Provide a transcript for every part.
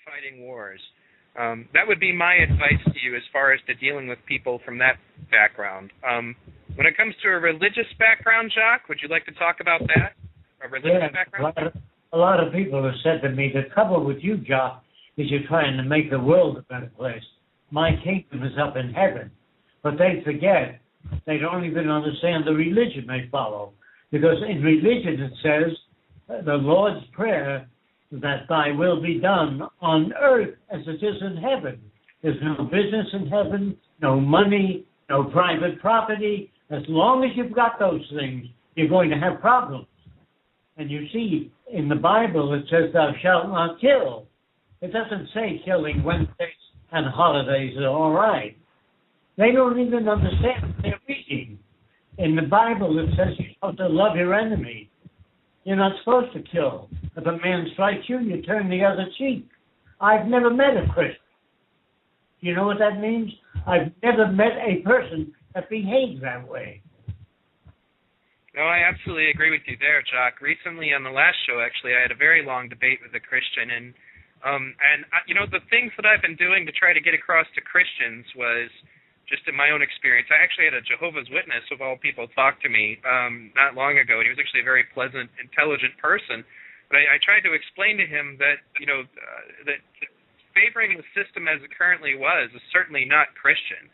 fighting wars. That would be my advice to you as far as to dealing with people from that background. When it comes to a religious background, Jacques, would you like to talk about that? A religious background? A lot of people have said to me, the trouble with you, Jacques, is you're trying to make the world a better place. My kingdom is up in heaven. But they forget, they don't even understand the religion they follow. Because in religion it says, the Lord's Prayer, that thy will be done on earth as it is in heaven. There's no business in heaven, no money, no private property. As long as you've got those things, you're going to have problems. And you see, in the Bible it says, thou shalt not kill. It doesn't say killing Wednesdays and holidays are all right. They don't even understand what they're reading. In the Bible it says you're supposed to love your enemy. You're not supposed to kill. If a man strikes you, you turn the other cheek. I've never met a Christian. You know what that means? I've never met a person that behaves that way. No, I absolutely agree with you there, Jacques. Recently on the last show, actually, I had a very long debate with a Christian, and the things that I've been doing to try to get across to Christians was, just in my own experience, I actually had a Jehovah's Witness, of all people, talk to me not long ago, and he was actually a very pleasant, intelligent person. But I tried to explain to him that, that favoring the system as it currently was is certainly not Christian.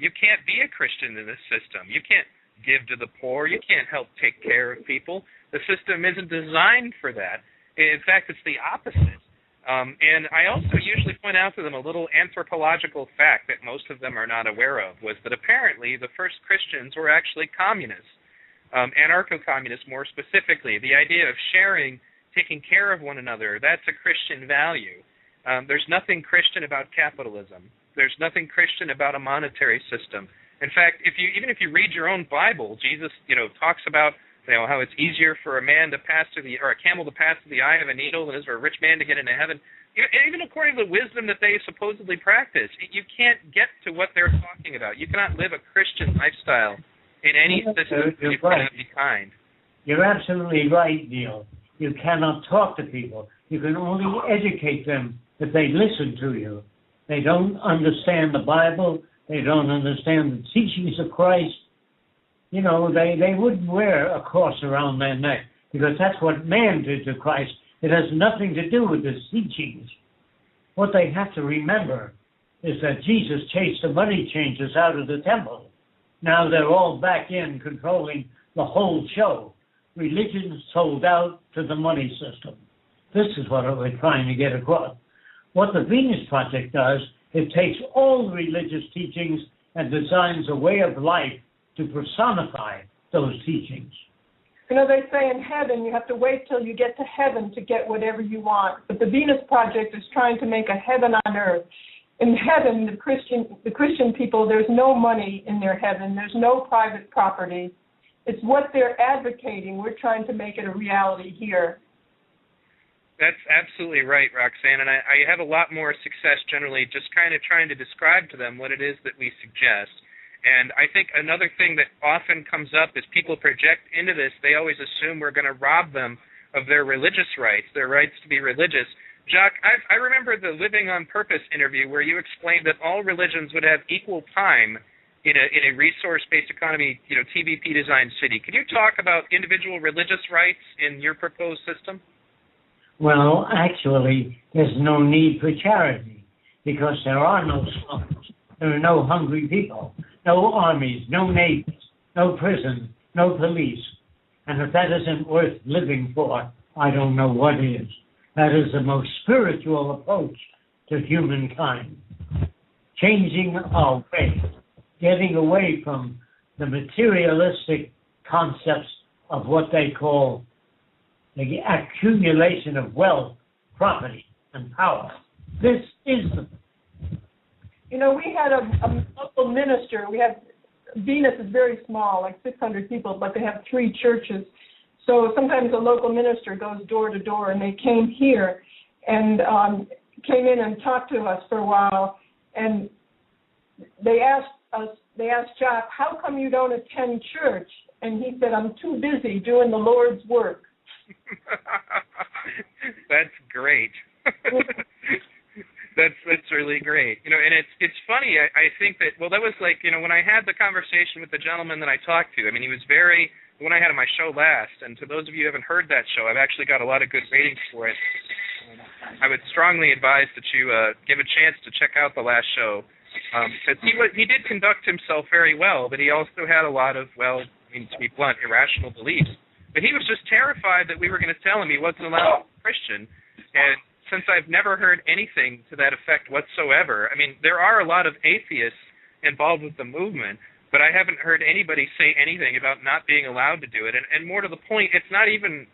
You can't be a Christian in this system. You can't give to the poor. You can't help take care of people. The system isn't designed for that. In fact, it's the opposite. And I also usually point out to them a little anthropological fact that most of them are not aware of, was that apparently the first Christians were actually communists, anarcho-communists more specifically. The idea of sharing, taking care of one another, that's a Christian value. There's nothing Christian about capitalism. There's nothing Christian about a monetary system. In fact, even if you read your own Bible, Jesus, talks about how it's easier for a man to pass through or a camel to pass through the eye of a needle than it is for a rich man to get into heaven. Even according to the wisdom that they supposedly practice, you can't get to what they're talking about. You cannot live a Christian lifestyle in any system. You cannot be kind. You're absolutely right, Neil. You cannot talk to people. You can only educate them if they listen to you. They don't understand the Bible. They don't understand the teachings of Christ. They wouldn't wear a cross around their neck because that's what man did to Christ. It has nothing to do with his teachings. What they have to remember is that Jesus chased the money changers out of the temple. Now they're all back in controlling the whole show. Religion sold out to the money system. This is what we're trying to get across. What the Venus Project does, it takes all religious teachings and designs a way of life to personify those teachings. They say in heaven you have to wait till you get to heaven to get whatever you want. But the Venus Project is trying to make a heaven on earth. In heaven, the Christian people, there's no money in their heaven. There's no private property. It's what they're advocating. We're trying to make it a reality here. That's absolutely right, Roxanne, and I have a lot more success generally just kind of trying to describe to them what it is that we suggest. And I think another thing that often comes up is people project into this, they always assume we're going to rob them of their religious rights, their rights to be religious. Jacques, I remember the Living on Purpose interview where you explained that all religions would have equal time in a resource-based economy, TVP designed city. Could you talk about individual religious rights in your proposed system? Well, actually, there's no need for charity because there are no slums. There are no hungry people, no armies, no navies, no prisons, no police. And if that isn't worth living for, I don't know what is. That is the most spiritual approach to humankind. Changing our way, getting away from the materialistic concepts of what they call the accumulation of wealth, property, and power. This is the... We had a local minister. Venus is very small, like 600 people, but they have 3 churches. So sometimes a local minister goes door to door, and they came here and came in and talked to us for a while. And they asked Jacques, how come you don't attend church? And he said, I'm too busy doing the Lord's work. That's great. That's really great. And it's funny. I think that that was like when I had the conversation with the gentleman that I talked to. I mean, he was when I had on my show last. And to those of you who haven't heard that show, I've actually got a lot of good ratings for it. I would strongly advise that you give a chance to check out the last show. Because he did conduct himself very well, but he also had a lot of to be blunt, irrational beliefs. But he was just terrified that we were going to tell him he wasn't allowed to be Christian. And since I've never heard anything to that effect whatsoever, I mean, there are a lot of atheists involved with the movement, but I haven't heard anybody say anything about not being allowed to do it. And more to the point, it's not even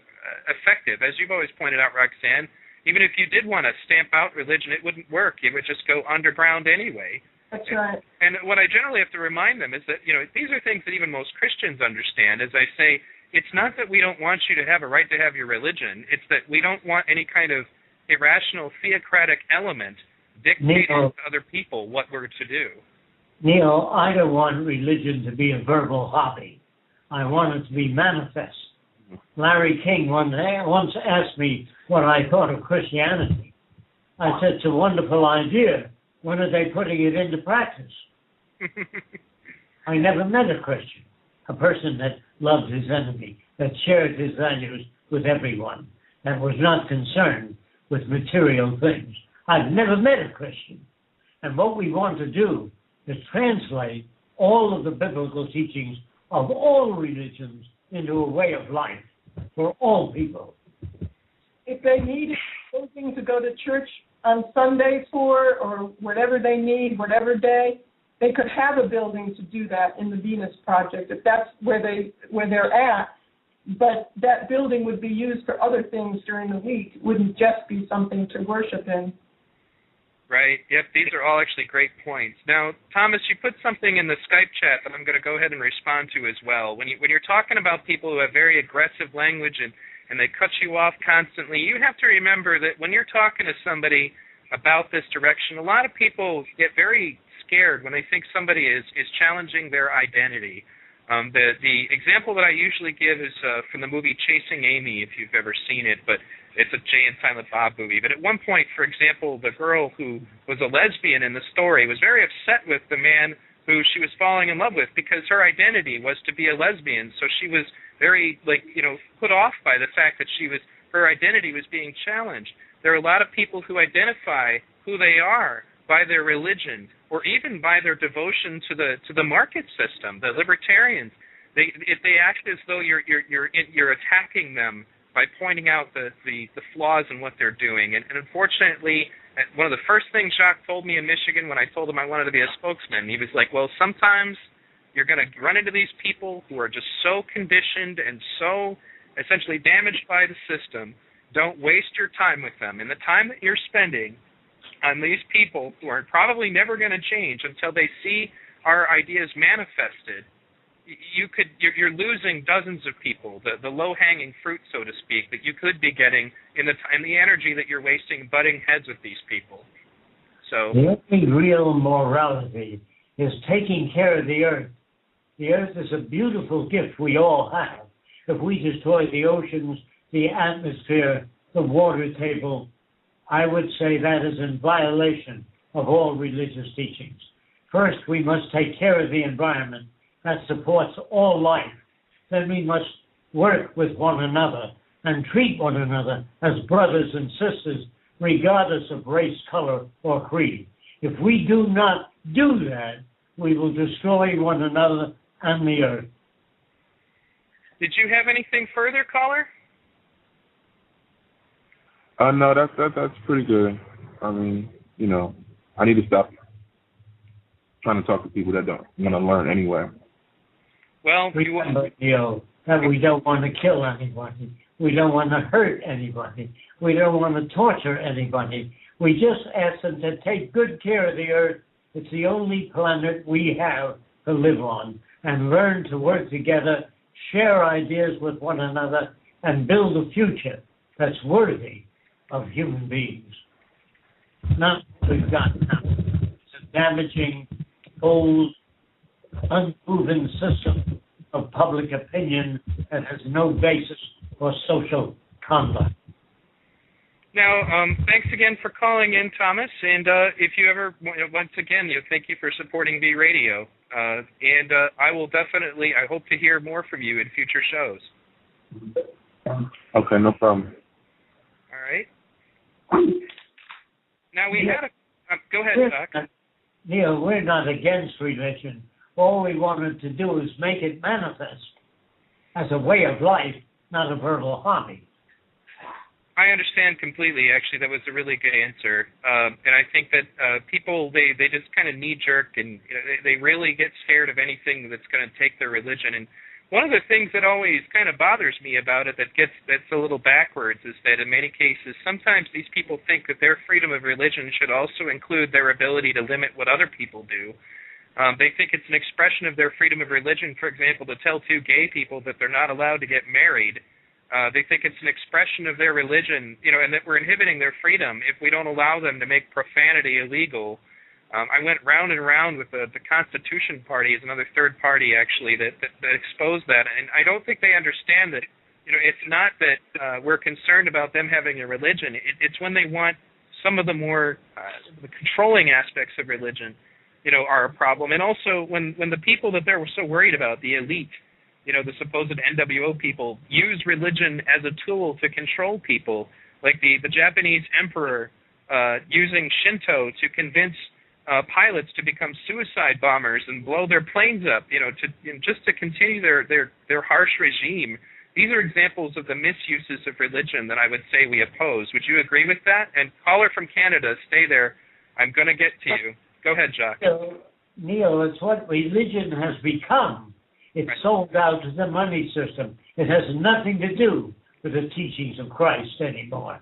effective. As you've always pointed out, Roxanne, even if you did want to stamp out religion, it wouldn't work. It would just go underground anyway. That's right. And what I generally have to remind them is that, these are things that even most Christians understand. As I say, it's not that we don't want you to have a right to have your religion. It's that we don't want any kind of irrational theocratic element dictating to other people what we're to do. Neil, I don't want religion to be a verbal hobby. I want it to be manifest. Larry King once asked me what I thought of Christianity. I said, it's a wonderful idea. When are they putting it into practice? I never met a Christian, a person that loved his enemy, that shared his values with everyone, that was not concerned with material things. I've never met a Christian. And what we want to do is translate all of the biblical teachings of all religions into a way of life for all people. If they needed something to go to church on Sunday for, or whatever they need, whatever day, they could have a building to do that in the Venus Project, if that's where they're at. But that building would be used for other things during the week. It wouldn't just be something to worship in. Right. Yep, these are all actually great points. Now, Thomas, you put something in the Skype chat that I'm going to go ahead and respond to as well. When you're talking about people who have very aggressive language and they cut you off constantly, you have to remember that when you're talking to somebody about this direction, a lot of people get very scared when they think somebody is challenging their identity. The example that I usually give is from the movie Chasing Amy, if you've ever seen it, but it's a Jay and Silent Bob movie. But at one point, for example, the girl who was a lesbian in the story was very upset with the man who she was falling in love with because her identity was to be a lesbian. So she was very, put off by the fact that her identity was being challenged. There are a lot of people who identify who they are by their religion or even by their devotion to the market system, the libertarians. They act as though you're attacking them by pointing out the flaws in what they're doing. And unfortunately, one of the first things Jacques told me in Michigan when I told him I wanted to be a spokesman, he was like, well, sometimes you're going to run into these people who are just so conditioned and so essentially damaged by the system. Don't waste your time with them. And the time that you're spending on these people who are probably never going to change until they see our ideas manifested, you're losing dozens of people, the low-hanging fruit, so to speak, that you could be getting in the energy that you're wasting butting heads with these people. So the only real morality is taking care of the earth. The earth is a beautiful gift we all have. If we destroy the oceans, the atmosphere, the water table, I would say that is in violation of all religious teachings. First, we must take care of the environment that supports all life. Then we must work with one another and treat one another as brothers and sisters, regardless of race, color, or creed. If we do not do that, we will destroy one another and the earth. Did you have anything further, caller? No, that's pretty good. I mean, I need to stop trying to talk to people that don't want to learn anyway. Well, remember, that we don't want to kill anybody. We don't want to hurt anybody. We don't want to torture anybody. We just ask them to take good care of the earth. It's the only planet we have to live on, and learn to work together, share ideas with one another, and build a future that's worthy of human beings. Not what we've got now. It's a damaging, old, unproven system of public opinion that has no basis for social conduct. Now, thanks again for calling in, Thomas. And if you ever, once again, thank you for supporting B Radio. And I will definitely, I hope to hear more from you in future shows. Okay, no problem. All right. Now we had a, go ahead, Doc. Neil, we're not against religion. All we wanted to do is make it manifest as a way of life, not a verbal hobby. I understand completely. Actually, that was a really good answer. And I think that people, they just kind of knee-jerk and they really get scared of anything that's going to take their religion. And one of the things that always kind of bothers me about it that's a little backwards is that in many cases, sometimes these people think that their freedom of religion should also include their ability to limit what other people do. They think it's an expression of their freedom of religion, for example, to tell two gay people that they're not allowed to get married. They think it's an expression of their religion, and that we're inhibiting their freedom if we don't allow them to make profanity illegal. I went round and round with the Constitution Party as another third party, actually, that exposed that. And I don't think they understand that, it's not that we're concerned about them having a religion. It's when they want some of the more the controlling aspects of religion, are a problem. And also when the people that they were so worried about, the elite, the supposed NWO people, use religion as a tool to control people, like the Japanese emperor using Shinto to convince pilots to become suicide bombers and blow their planes up, just to continue their harsh regime. These are examples of the misuses of religion that I would say we oppose. Would you agree with that? And caller from Canada, stay there. I'm going to get to you. Go ahead, Jacques. Neil, it's what religion has become. It's sold out to the money system. It has nothing to do with the teachings of Christ anymore.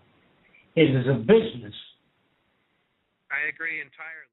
It is a business. I agree entirely.